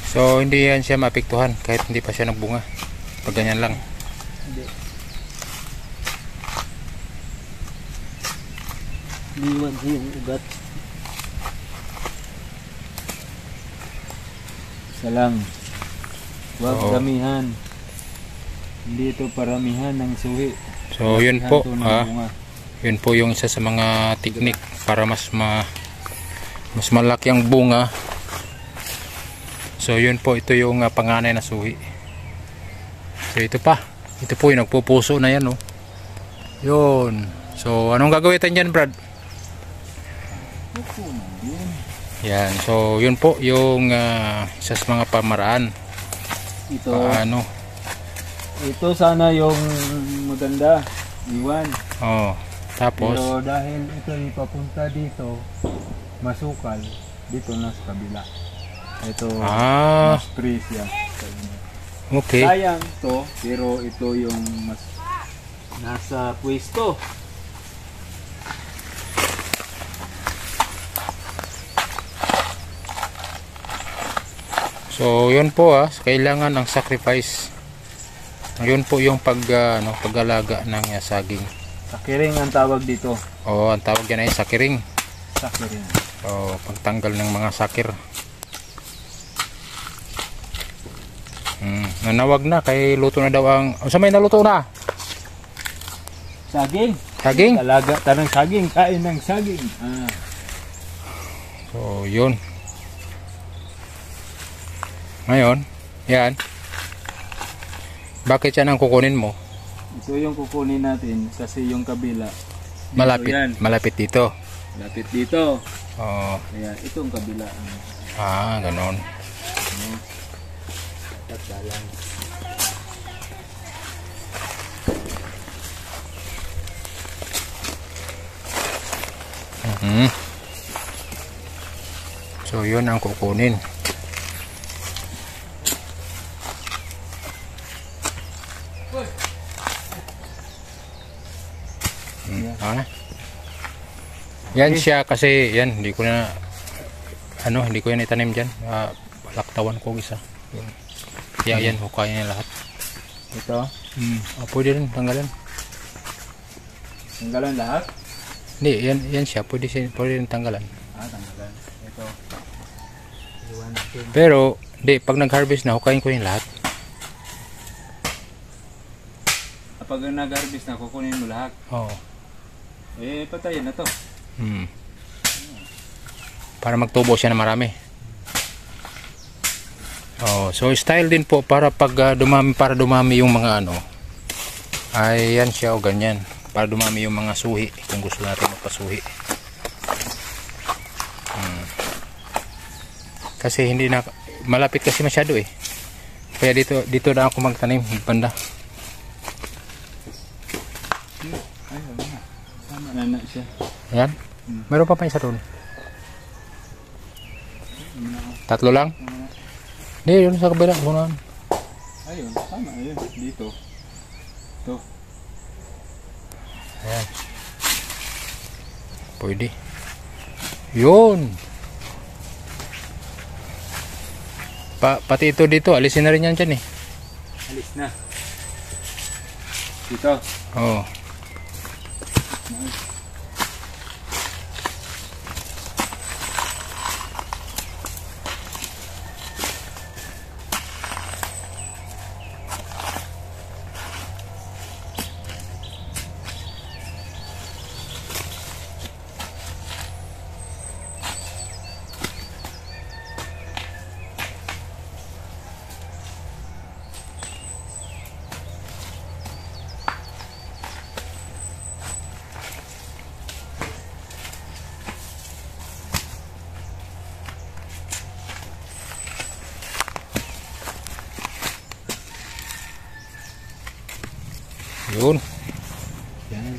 So hindi yan siya maapektuhan kahit hindi pa siya nagbunga. Pag ganyan lang. Hindi. Liwan siya yung ugat. Isa lang. Huwag damihan. Hindi ito paramihan ng suhi. So yun po. Yun po yung isa sa mga teknik para mas malaki ang bunga. So yun po, ito yung panganay na suhi. So ito po yung nagpupuso na yan, oh. Yun. So anong gagawin natin dyan, Brad? Yan. So yun po yung isa sa mga pamaraan. Ito. Paano? Ito sana yung maganda. Iwan. Oh. Tapos pero dahil ito ipapunta dito, masukal dito na sa kabila. Ito mas fresh yan. Okay. Sayang to, pero ito yung mas nasa pwesto. So yun po, kailangan ng sacrifice. Yun po yung pag-alaga ng saging. Sakiring ang tawag dito. Oo, ang tawag yan ay sakiring. Sakiring. Oo, pagtanggal ng mga sakir. Nanawag na kay luto na daw ang sa may naluto na. Saging. Saging? Talaga tanang saging, kain ng saging. So, yun. Ngayon, yan. Bakit yan ang kukunin mo? Ito yung kukunin natin kasi yung kabila Malapit, yan. malapit dito. Malapit dito. Oo. Kaya itong kabila. Ganon. Tatdalan. So yun ang kukunin. Yan siya kasi yan hindi ko na hindi ko yan itanim diyan. Laktawan ko isa. Kaya yan hukay niya lahat. Ito. Pwede rin tanggalan. Tanggalan lahat? Hindi, yan siya pwede rin tanggalan. Tanggalan. Ito. Iwan natin. Pero pag nag-harvest na hukayin ko yung lahat. Kapag nag-harvest na kukunin mo lahat. Oo. Patayin na to. Para magtubo siya na marami. So style din po para pag dumami yung mga ay yan siya o ganyan. Para dumami yung mga suhi kung gusto natin magpasuhi. Kasi hindi na malapit kasi masyado Kaya dito na ako magtanim banda. Tama na siya. Ayan. Meron pa isa doon. Tatlo lang? Hindi, yun sa kabila. Ayun, tama. Ayun, dito. Ito. Ayan. Pwede. Yun. Pati ito dito, alisin na rin yan dyan Alis na. Dito. Oo. Yun. Yan.